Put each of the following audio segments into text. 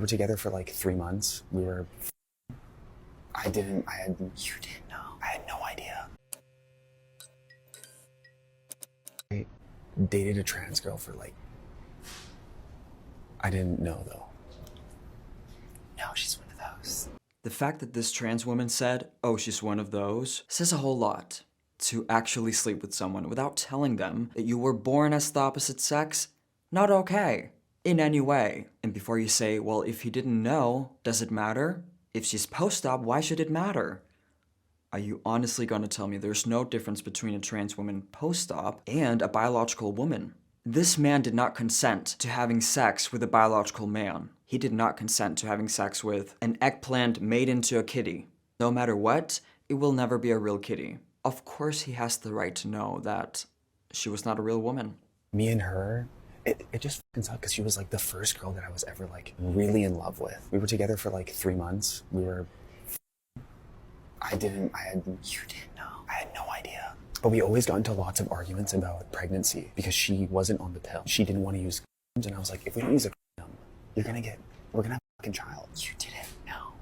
were together for like 3 months. We were... You didn't know. I had no idea. I dated a trans girl for like... I didn't know though. No, she's one of those. The fact that this trans woman said, oh, she's one of those, says a whole lot. To actually sleep with someone without telling them that you were born as the opposite sex, not okay. In any way. And before you say, well, if he didn't know, does it matter? If she's post-op, why should it matter? Are you honestly gonna tell me there's no difference between a trans woman post-op and a biological woman? This man did not consent to having sex with a biological man. He did not consent to having sex with an eggplant made into a kitty. No matter what, it will never be a real kitty. Of course he has the right to know that she was not a real woman. Me and her, it just fucking sucked because she was like the first girl that I was ever like really in love with. We were together for like 3 months. We were... You didn't know. I had no idea. But we always got into lots of arguments about pregnancy because she wasn't on the pill. She didn't want to use condoms, and I was like, if we don't use a condom, we're gonna have a fucking child. You didn't know.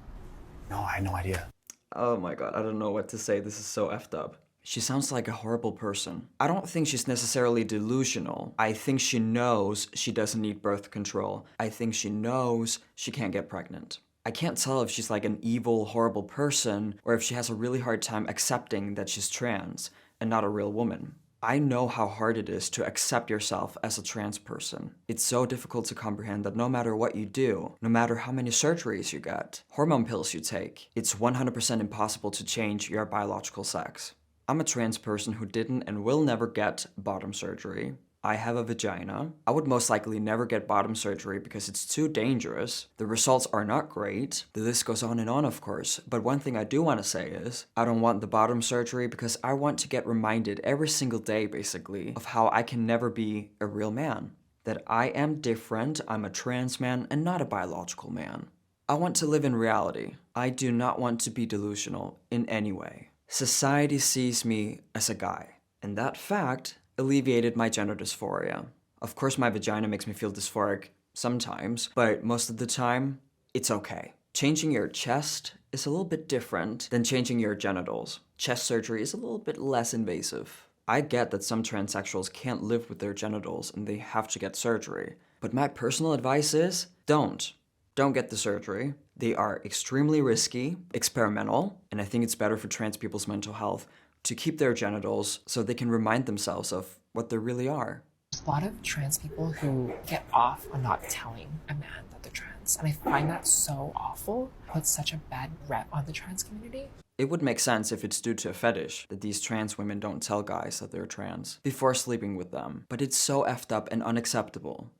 No, I had no idea. Oh my god, I don't know what to say. This is so effed up. She sounds like a horrible person. I don't think she's necessarily delusional. I think she knows she doesn't need birth control. I think she knows she can't get pregnant. I can't tell if she's like an evil, horrible person or if she has a really hard time accepting that she's trans and not a real woman. I know how hard it is to accept yourself as a trans person. It's so difficult to comprehend that no matter what you do, no matter how many surgeries you get, hormone pills you take, it's 100% impossible to change your biological sex. I'm a trans person who didn't and will never get bottom surgery. I have a vagina. I would most likely never get bottom surgery because it's too dangerous. The results are not great. The list goes on and on, of course. But one thing I do want to say is, I don't want the bottom surgery because I want to get reminded every single day, basically, of how I can never be a real man. That I am different, I'm a trans man, and not a biological man. I want to live in reality. I do not want to be delusional in any way. Society sees me as a guy, and that fact alleviated my gender dysphoria. Of course, my vagina makes me feel dysphoric sometimes, but most of the time, it's okay. Changing your chest is a little bit different than changing your genitals. Chest surgery is a little bit less invasive. I get that some transsexuals can't live with their genitals and they have to get surgery, but my personal advice is, don't. Don't get the surgery. They are extremely risky, experimental, and I think it's better for trans people's mental health to keep their genitals so they can remind themselves of what they really are. There's a lot of trans people who get off on not telling a man that they're trans, and I find that so awful. It puts such a bad rep on the trans community. It would make sense if it's due to a fetish, that these trans women don't tell guys that they're trans before sleeping with them, but it's so effed up and unacceptable.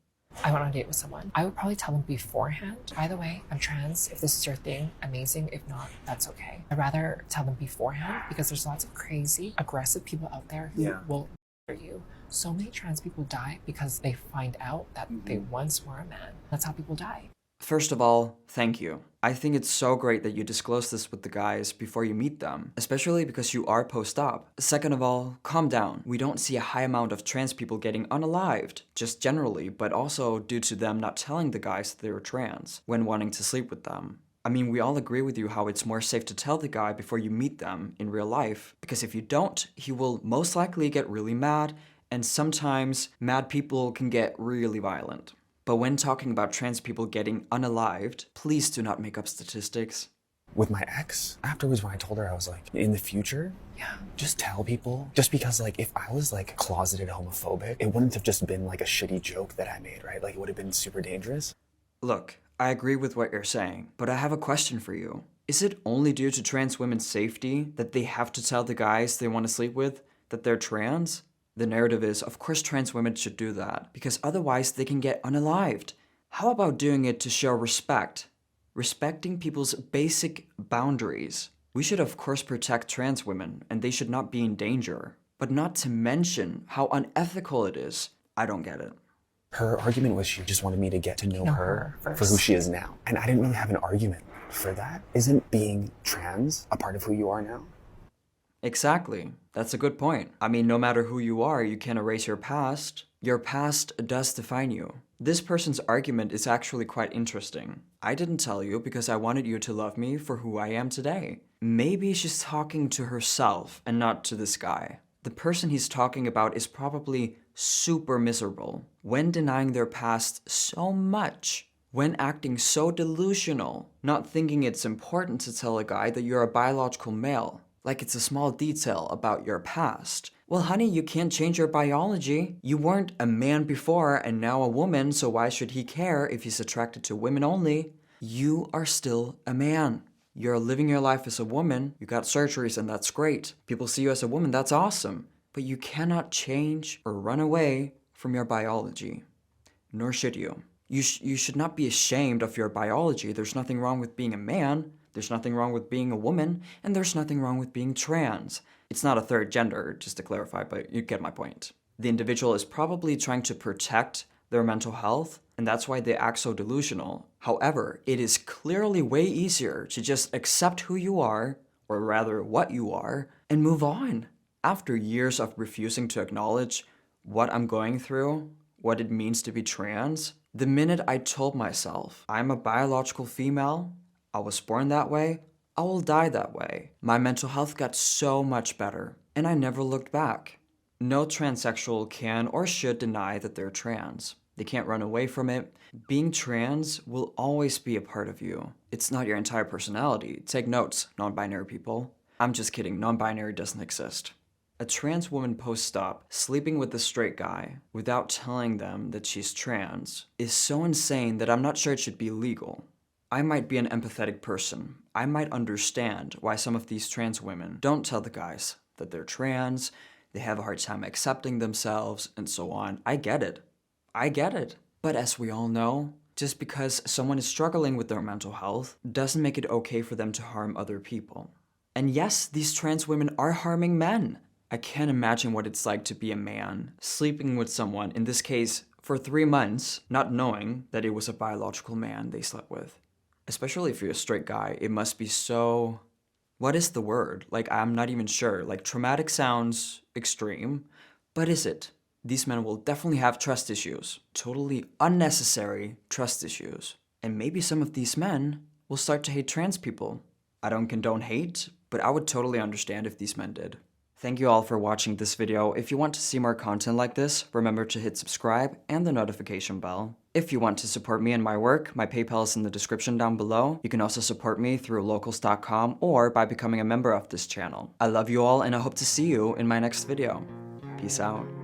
I went on a date with someone. I would probably tell them beforehand, by the way, I'm trans. If this is your thing, amazing. If not, that's okay. I'd rather tell them beforehand because there's lots of crazy, aggressive people out there who will murder you. So many trans people die because they find out that they once were a man. That's how people die. First of all, thank you. I think it's so great that you disclose this with the guys before you meet them, especially because you are post-op. Second of all, calm down. We don't see a high amount of trans people getting unalived, just generally, but also due to them not telling the guys that they were trans when wanting to sleep with them. I mean, we all agree with you how it's more safe to tell the guy before you meet them in real life, because if you don't, he will most likely get really mad, and sometimes mad people can get really violent. But when talking about trans people getting unalived, please do not make up statistics. With my ex, afterwards when I told her, I was like, in the future, just tell people. Just because like, if I was like closeted homophobic, it wouldn't have just been like a shitty joke that I made, right? Like it would have been super dangerous. Look, I agree with what you're saying, but I have a question for you. Is it only due to trans women's safety that they have to tell the guys they want to sleep with that they're trans? The narrative is, of course trans women should do that, because otherwise they can get unalived. How about doing it to show respect? Respecting people's basic boundaries. We should of course protect trans women, and they should not be in danger. But not to mention how unethical it is. I don't get it. Her argument was she just wanted me to get to know her for who she is now. And I didn't really have an argument for that. Isn't being trans a part of who you are now? Exactly. That's a good point. I mean, no matter who you are, you can't erase your past. Your past does define you. This person's argument is actually quite interesting. I didn't tell you because I wanted you to love me for who I am today. Maybe she's talking to herself and not to this guy. The person he's talking about is probably super miserable when denying their past so much, when acting so delusional, not thinking it's important to tell a guy that you're a biological male, like it's a small detail about your past. Well, honey, you can't change your biology. You weren't a man before and now a woman, so why should he care if he's attracted to women only? You are still a man. You're living your life as a woman. You got surgeries and that's great. People see you as a woman, that's awesome. But you cannot change or run away from your biology. Nor should you. You should not be ashamed of your biology. There's nothing wrong with being a man. There's nothing wrong with being a woman. And there's nothing wrong with being trans. It's not a third gender, just to clarify, but you get my point. The individual is probably trying to protect their mental health, and that's why they act so delusional. However, it is clearly way easier to just accept who you are, or rather what you are, and move on. After years of refusing to acknowledge what I'm going through, what it means to be trans, the minute I told myself I'm a biological female, I was born that way, I will die that way, my mental health got so much better, and I never looked back. No transsexual can or should deny that they're trans. They can't run away from it. Being trans will always be a part of you. It's not your entire personality. Take notes, non-binary people. I'm just kidding, non-binary doesn't exist. A trans woman post-op sleeping with a straight guy without telling them that she's trans is so insane that I'm not sure it should be legal. I might be an empathetic person. I might understand why some of these trans women don't tell the guys that they're trans, they have a hard time accepting themselves, and so on. I get it. I get it. But as we all know, just because someone is struggling with their mental health doesn't make it okay for them to harm other people. And yes, these trans women are harming men. I can't imagine what it's like to be a man, sleeping with someone, in this case, for 3 months, not knowing that it was a biological man they slept with. Especially if you're a straight guy, it must be so... What is the word? Like, I'm not even sure. Like, traumatic sounds extreme, but is it? These men will definitely have trust issues. Totally unnecessary trust issues. And maybe some of these men will start to hate trans people. I don't condone hate, but I would totally understand if these men did. Thank you all for watching this video. If you want to see more content like this, remember to hit subscribe and the notification bell. If you want to support me and my work, my PayPal is in the description down below. You can also support me through locals.com or by becoming a member of this channel. I love you all and I hope to see you in my next video. Peace out.